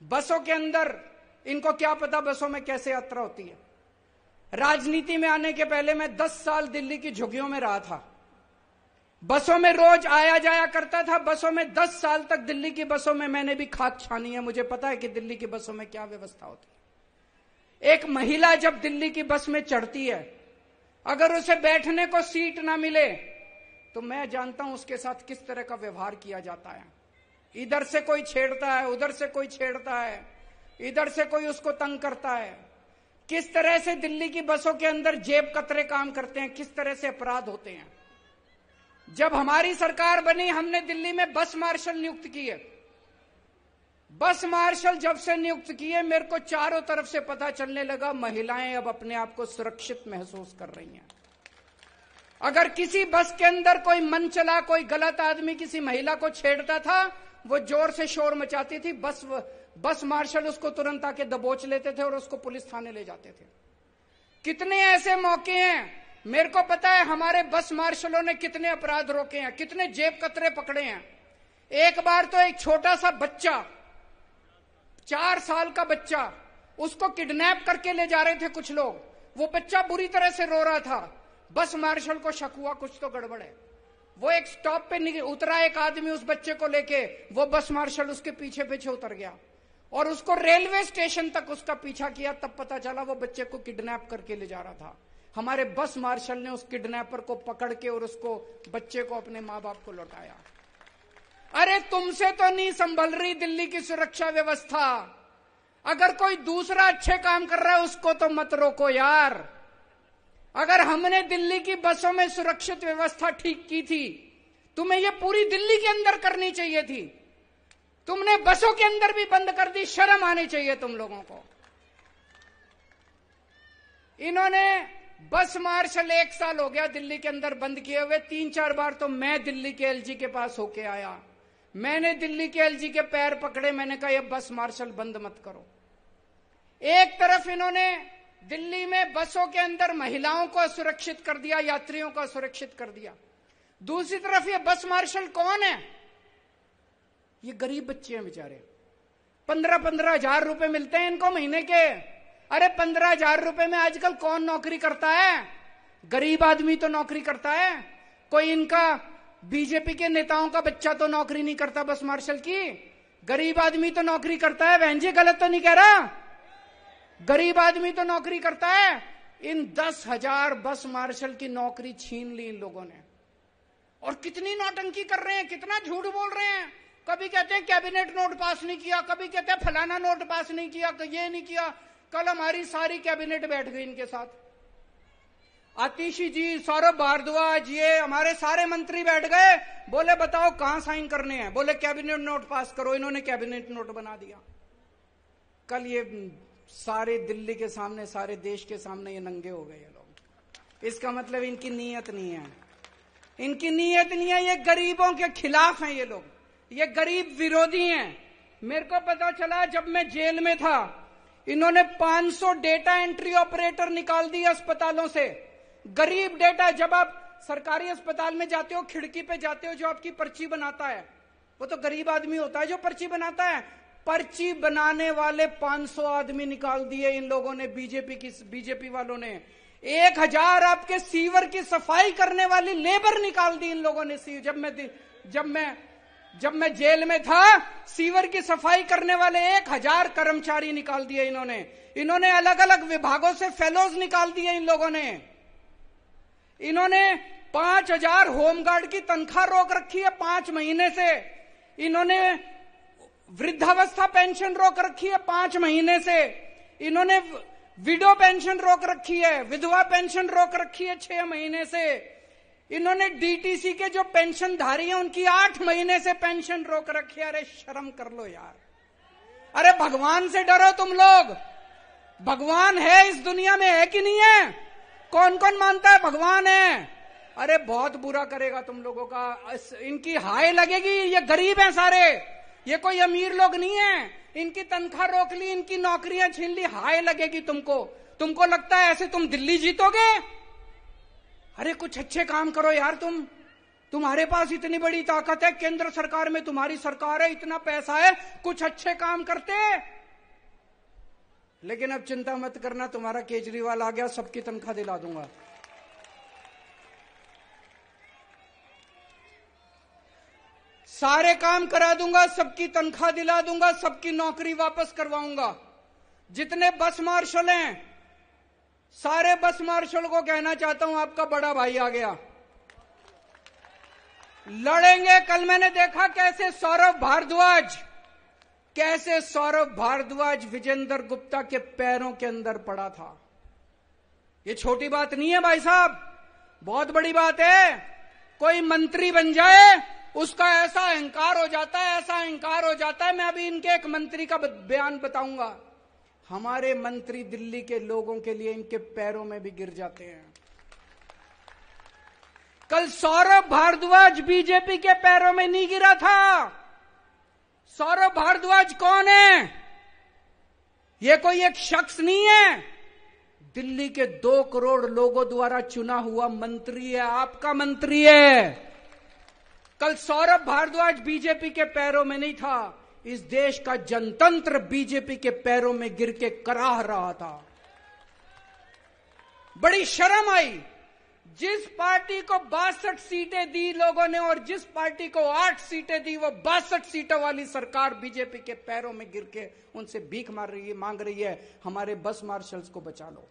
बसों के अंदर इनको क्या पता बसों में कैसे यात्रा होती है। राजनीति में आने के पहले मैं 10 साल दिल्ली की झुग्गियों में रहा था। बसों में रोज आया जाया करता था। बसों में 10 साल तक दिल्ली की बसों में मैंने भी खाक छानी है। मुझे पता है कि दिल्ली की बसों में क्या व्यवस्था होती है। एक महिला जब दिल्ली की बस में चढ़ती है, अगर उसे बैठने को सीट ना मिले तो मैं जानता हूं उसके साथ किस तरह का व्यवहार किया जाता है। इधर से कोई छेड़ता है, उधर से कोई छेड़ता है, इधर से कोई उसको तंग करता है। किस तरह से दिल्ली की बसों के अंदर जेब कतरे काम करते हैं, किस तरह से अपराध होते हैं। जब हमारी सरकार बनी, हमने दिल्ली में बस मार्शल नियुक्त किए। बस मार्शल जब से नियुक्त किए, मेरे को चारों तरफ से पता चलने लगा महिलाएं अब अपने आप को सुरक्षित महसूस कर रही हैं। अगर किसी बस के अंदर कोई मन चला, कोई गलत आदमी किसी महिला को छेड़ता था, वो जोर से शोर मचाती थी, बस मार्शल उसको तुरंत आके दबोच लेते थे और उसको पुलिस थाने ले जाते थे। कितने ऐसे मौके हैं, मेरे को पता है हमारे बस मार्शलों ने कितने अपराध रोके हैं, कितने जेब कतरे पकड़े हैं। एक बार तो एक छोटा सा बच्चा, 4 साल का बच्चा, उसको किडनैप करके ले जा रहे थे कुछ लोग। वो बच्चा बुरी तरह से रो रहा था। बस मार्शल को शक हुआ कुछ तो गड़बड़ है। वो एक स्टॉप पे उतरा, एक आदमी उस बच्चे को लेके, वो बस मार्शल उसके पीछे पीछे उतर गया और उसको रेलवे स्टेशन तक उसका पीछा किया। तब पता चला वो बच्चे को किडनैप करके ले जा रहा था। हमारे बस मार्शल ने उस किडनैपर को पकड़ के और उसको बच्चे को अपने मां बाप को लौटाया। अरे तुमसे तो नहीं संभल रही दिल्ली की सुरक्षा व्यवस्था। अगर कोई दूसरा अच्छे काम कर रहा है उसको तो मत रोको यार। अगर हमने दिल्ली की बसों में सुरक्षित व्यवस्था ठीक की थी, तुम्हें यह पूरी दिल्ली के अंदर करनी चाहिए थी। तुमने बसों के अंदर भी बंद कर दी। शर्म आनी चाहिए तुम लोगों को। इन्होंने बस मार्शल 1 साल हो गया दिल्ली के अंदर बंद किए हुए। 3-4 बार तो मैं दिल्ली के एलजी के पास होके आया। मैंने दिल्ली के एलजी के पैर पकड़े, मैंने कहा ये बस मार्शल बंद मत करो। एक तरफ इन्होंने दिल्ली में बसों के अंदर महिलाओं को असुरक्षित कर दिया, यात्रियों को असुरक्षित कर दिया। दूसरी तरफ ये बस मार्शल कौन है? ये गरीब बच्चे हैं बेचारे। 15-15 हजार रुपए मिलते हैं इनको महीने के। अरे 15 हजार रुपए में आजकल कौन नौकरी करता है? गरीब आदमी तो नौकरी करता है। कोई इनका बीजेपी के नेताओं का बच्चा तो नौकरी नहीं करता बस मार्शल की। गरीब आदमी तो नौकरी करता है। बहन जी गलत तो नहीं कह रहा? गरीब आदमी तो नौकरी करता है। इन 10,000 बस मार्शल की नौकरी छीन ली इन लोगों ने। और कितनी नौटंकी कर रहे हैं, कितना झूठ बोल रहे हैं। कभी कहते हैं कैबिनेट नोट पास नहीं किया, कभी कहते हैं फलाना नोट पास नहीं किया, ये नहीं किया। कल हमारी सारी कैबिनेट बैठ गई इनके साथ। आतिशी जी, सौरभ भारद्वाज, ये हमारे सारे मंत्री बैठ गए। बोले बताओ कहां साइन करने हैं? बोले कैबिनेट नोट पास करो। इन्होंने कैबिनेट नोट बना दिया। कल ये सारे दिल्ली के सामने, सारे देश के सामने ये नंगे हो गए ये लोग। इसका मतलब इनकी नीयत नहीं है। इनकी नीयत नहीं है। ये गरीबों के खिलाफ हैं ये लोग। ये गरीब विरोधी हैं। मेरे को पता चला जब मैं जेल में था, इन्होंने 500 डेटा एंट्री ऑपरेटर निकाल दिए अस्पतालों से। गरीब डेटा, जब आप सरकारी अस्पताल में जाते हो, खिड़की पे जाते हो, जो आपकी पर्ची बनाता है वो तो गरीब आदमी होता है जो पर्ची बनाता है। पर्ची बनाने वाले 500 आदमी निकाल दिए इन लोगों ने, बीजेपी वालों ने। 1000 आपके सीवर की सफाई करने वाली लेबर निकाल दी इन लोगों ने। जब मैं जेल में था, सीवर की सफाई करने वाले 1000 कर्मचारी निकाल दिए इन्होंने। इन्होंने अलग अलग विभागों से फेलोज निकाल दिए इन लोगों ने। इन्होंने 5000 होमगार्ड की तनख्वाह रोक रखी है 5 महीने से। इन्होंने वृद्धावस्था पेंशन रोक रखी है 5 महीने से। इन्होंने विडो पेंशन रोक रखी है, विधवा पेंशन रोक रखी है 6 महीने से। इन्होंने डीटीसी के जो पेंशनधारी हैं उनकी 8 महीने से पेंशन रोक रखी है। अरे शर्म कर लो यार। अरे भगवान से डरो तुम लोग। भगवान है इस दुनिया में, है कि नहीं है? कौन कौन मानता है भगवान है? अरे बहुत बुरा करेगा तुम लोगों का। इनकी हाय लगेगी। ये गरीब हैं सारे, ये कोई अमीर लोग नहीं है। इनकी तनख्वाह रोक ली, इनकी नौकरियां छीन ली, हाय लगेगी तुमको। तुमको लगता है ऐसे तुम दिल्ली जीतोगे? अरे कुछ अच्छे काम करो यार। तुम्हारे पास इतनी बड़ी ताकत है, केंद्र सरकार में तुम्हारी सरकार है, इतना पैसा है, कुछ अच्छे काम करते। लेकिन अब चिंता मत करना, तुम्हारा केजरीवाल आ गया, सबकी तनख्वाह दिला दूंगा। सारे काम करा दूंगा, सबकी तनख्वाह दिला दूंगा, सबकी नौकरी वापस करवाऊंगा। जितने बस मार्शल हैं, सारे बस मार्शल को कहना चाहता हूं, आपका बड़ा भाई आ गया, लड़ेंगे। कल मैंने देखा कैसे सौरभ भारद्वाज विजेंद्र गुप्ता के पैरों के अंदर पड़ा था। ये छोटी बात नहीं है भाई साहब, बहुत बड़ी बात है। कोई मंत्री बन जाए, उसका ऐसा अहंकार हो जाता है, मैं अभी इनके एक मंत्री का बयान बताऊंगा। हमारे मंत्री दिल्ली के लोगों के लिए इनके पैरों में भी गिर जाते हैं। कल सौरभ भारद्वाज बीजेपी के पैरों में नहीं गिरा था। सौरभ भारद्वाज कौन है? ये कोई एक शख्स नहीं है, दिल्ली के 2 करोड़ लोगों द्वारा चुना हुआ मंत्री है, आपका मंत्री है। कल सौरभ भारद्वाज बीजेपी के पैरों में नहीं था, इस देश का जनतंत्र बीजेपी के पैरों में गिर के कराह रहा था। बड़ी शर्म आई, जिस पार्टी को 62 सीटें दी लोगों ने और जिस पार्टी को 8 सीटें दी, वो 62 सीटों वाली सरकार बीजेपी के पैरों में गिर के उनसे भीख मांग रही है, हमारे बस मार्शल्स को बचा लो।